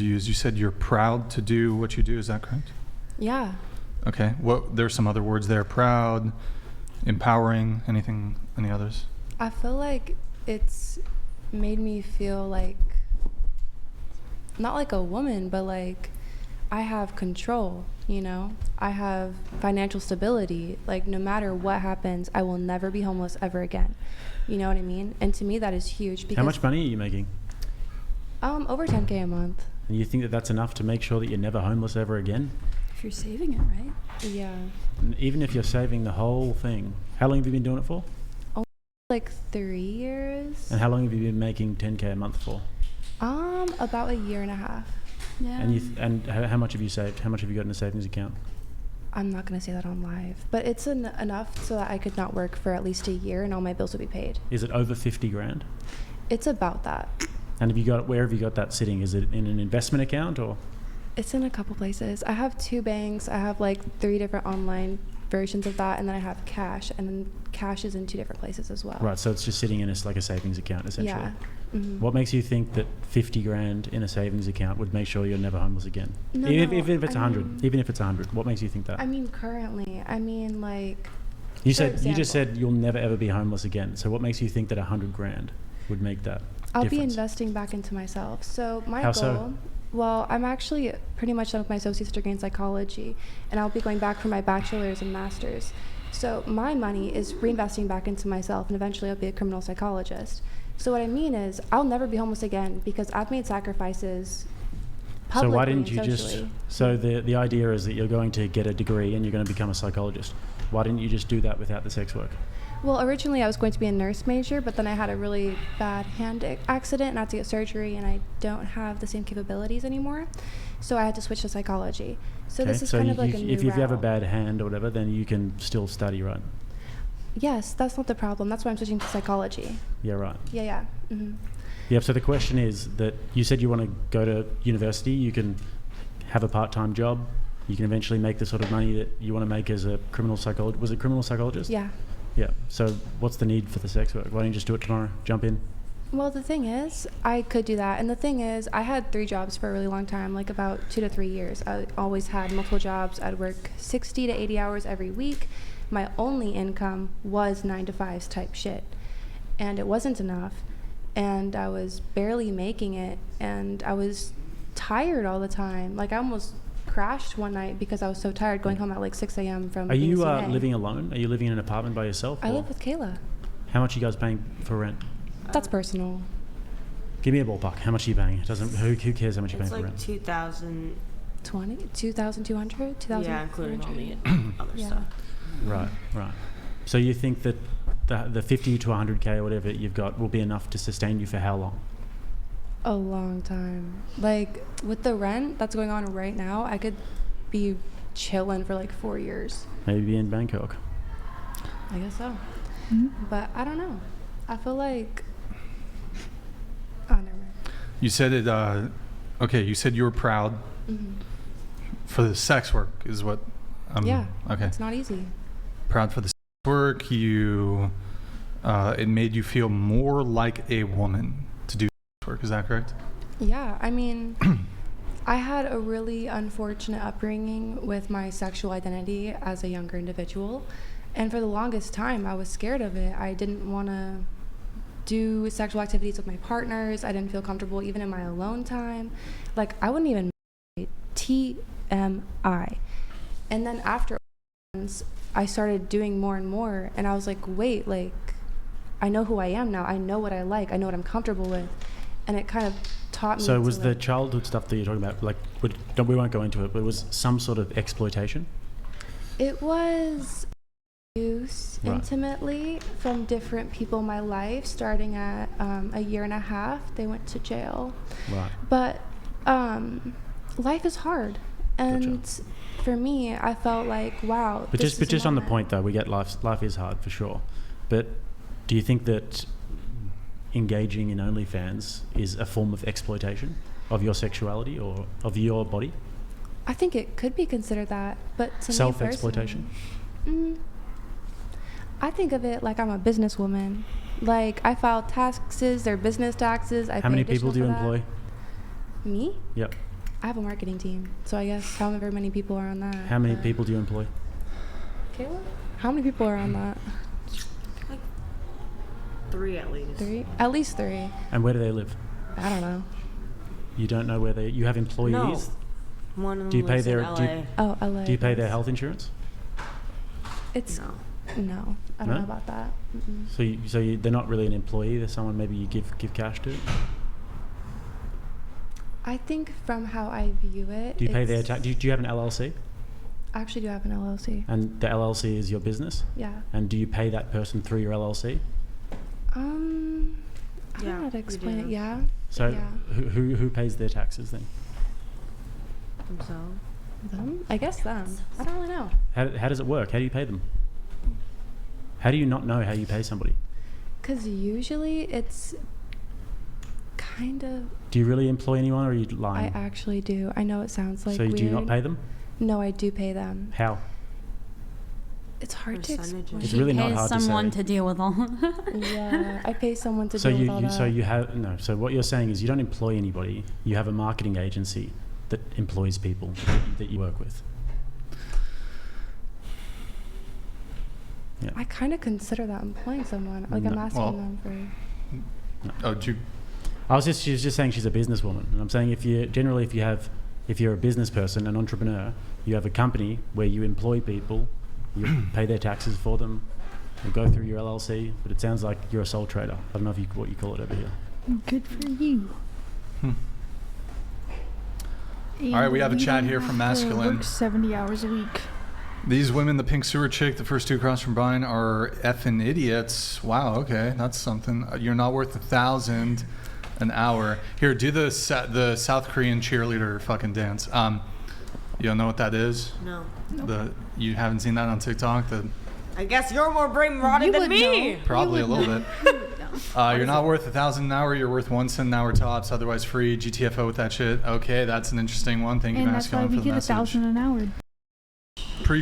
you used. You said you're proud to do what you do. Is that correct? Yeah. Okay. There's some other words there. Proud, empowering, anything, any others? I feel like it's made me feel like, not like a woman, but like I have control, you know? I have financial stability. Like, no matter what happens, I will never be homeless ever again. You know what I mean? And to me, that is huge. Because How much money are you making? Over 10K a month. And you think that that's enough to make sure that you're never homeless ever again? If you're saving it, right? Yeah. And even if you're saving the whole thing, how long have you been doing it for? Like 3 years. And how long have you been making 10K a month for? About a year and a half. Yeah. And how much have you saved? How much have you got in a savings account? I'm not going to say that on live, but it's enough so that I could not work for at least a year and all my bills would be paid. Is it over 50 grand? It's about that. And where have you got that sitting? Is it in an investment account or? It's in a couple places. I have 2 banks. I have like 3 different online versions of that, and then I have cash, and then cash is in 2 different places as well. Right, so it's just sitting in a savings account essentially. Yeah. Mm-hmm. What makes you think that 50 grand in a savings account would make sure you're never homeless again? Even if it's 100, what makes you think that? I mean, currently, like. You just said you'll never ever be homeless again. So what makes you think that 100 grand would make that I'll difference? be investing back into myself. So my How goal. so? Well, I'm actually pretty much done with my associate's degree in psychology, and I'll be going back for my bachelor's and master's. So my money is reinvesting back into myself, and eventually I'll be a criminal psychologist. So what I mean is, I'll never be homeless again because I've made sacrifices publicly. So why didn't you and socially. so the idea is that you're going to get a degree and you're going to become a psychologist. Why didn't you just do that without the sex work? Well, originally I was going to be a nurse major, but then I had a really bad hand accident and I had to get surgery, and I don't have the same capabilities anymore. So I had to switch to psychology. So this is kind of like a new if you have a route. bad hand or whatever, then you can still study, right? Yes, that's not the problem. That's why I'm switching to psychology. Yeah, right. Yeah. Mm-hmm. Yeah, so the question is that you said you want to go to university, you can have a part-time job, you can eventually make the sort of money that you want to make as a criminal psychologist. Was it criminal psychologist? Yeah. Yeah. So what's the need for the sex work? Why don't you just do it tomorrow? Jump in? Well, the thing is, I could do that. And the thing is, I had 3 jobs for a really long time, like about 2 to 3 years. I always had multiple jobs. I'd work 60 to 80 hours every week. My only income was 9 to 5s type shit. And it wasn't enough. And I was barely making it. And I was tired all the time. Like, I almost crashed one night because I was so tired, going home at like 6 a.m. from Are you CNA. living alone? Are you living in an apartment by yourself? I or live with Kayla. How much are you guys paying for rent? That's personal. Give me a ballpark. How much are you paying? It doesn't. Who cares how much you're paying It's for like rent? 2,000. 2,200? 2,000? Yeah, including all the other Yeah. stuff. Right. So you think that the 50 to 100K or whatever you've got will be enough to sustain you for how long? A long time. Like, with the rent that's going on right now, I could be chilling for like 4 years. Maybe in Bangkok. I guess so. Mm-hmm. But I don't know. I feel like... Oh, never mind. You said it, you said you were proud Mm-hmm. for the sex work is what, Yeah. okay. It's not easy. Proud for the sex work. It made you feel more like a woman to do sex work. Is that correct? Yeah, I mean, I had a really unfortunate upbringing with my sexual identity as a younger individual. And for the longest time, I was scared of it. I didn't want to do sexual activities with my partners. I didn't feel comfortable even in my alone time. Like, I wouldn't even TMI. And then after I started doing more and more, and I was like, wait, like, I know who I am now. I know what I like. I know what I'm comfortable with. And it kind of taught me. So to, was the like, childhood stuff that you're talking about, like, we won't go into it, but it was some sort of exploitation? It was abuse Right. intimately from different people in my life, starting at a year and a half. They went to jail. Right. But life is hard. And for me, I felt like, wow. But this is just a on the moment. point though, we get life is hard for sure. But do you think that engaging in OnlyFans is a form of exploitation of your sexuality or of your body? I think it could be considered that, but to me Self-exploitation? personally, I think of it like I'm a businesswoman. Like, I file taxes, they're business taxes. How many people do you employ? Me? Yep. I have a marketing team, so I guess however many people are on that. How many people do you employ? Kayla? How many people are on that? Like 3 at least. 3? At least 3. And where do they live? I don't know. You don't know where you have employees? No. One of them Do you pay lives in their- do you- LA. Oh, LA. Do you pay their yes. health insurance? It's No. no. I don't No? know about that. Mm-mm. So they're not really an employee. They're someone maybe you give cash to. I think from how I view it, Do you pay their it's- tax? Do you have an LLC? I actually do have an LLC. And the LLC is your business? Yeah. And do you pay that person through your LLC? I Yeah, don't know how to you explain do. it. Yeah. So Yeah. who pays their taxes then? Themselves. Them? I guess them. I don't really know. How does it work? How do you pay them? How do you not know how you pay somebody? Because usually it's kind of. Do you really employ anyone or are you I lying? actually do. I know it sounds like So weird. do you not pay them? No, I do pay them. How? It's hard to Percentages. explain. It's She really not pays hard to someone say. to deal with all. Yeah, I pay someone to So deal with all that. so you have no. So what you're saying is you don't employ anybody. You have a marketing agency that employs people that you work with. Yeah. I kind of consider that employing someone. Like I'm No. asking Well- them for. Oh, do you, She was just saying she's a businesswoman, and I'm saying if you're a business person, an entrepreneur, you have a company where you employ people, you pay their taxes for them, you go through your LLC. But it sounds like you're a sole trader. I don't know what you call it over here. Good for you. All right, we have a chat here from Masculine. Work 70 hours a week. These women, the pink sewer chick, the first two across from Brian, are effing idiots. Wow, okay, that's something. You're not worth $1,000 an hour. Here, do the South Korean cheerleader fucking dance. You don't know what that is? No. You haven't seen that on TikTok? I guess you're more brain rotted You than would me. know. Probably a You would little bit. You're not worth $1,000 an hour. You're worth 1 cent an hour tops. Otherwise free. GTFO with that shit. Okay, that's an interesting one. Thank you, And that's why Masculine, we for the get message. $1,000 an hour.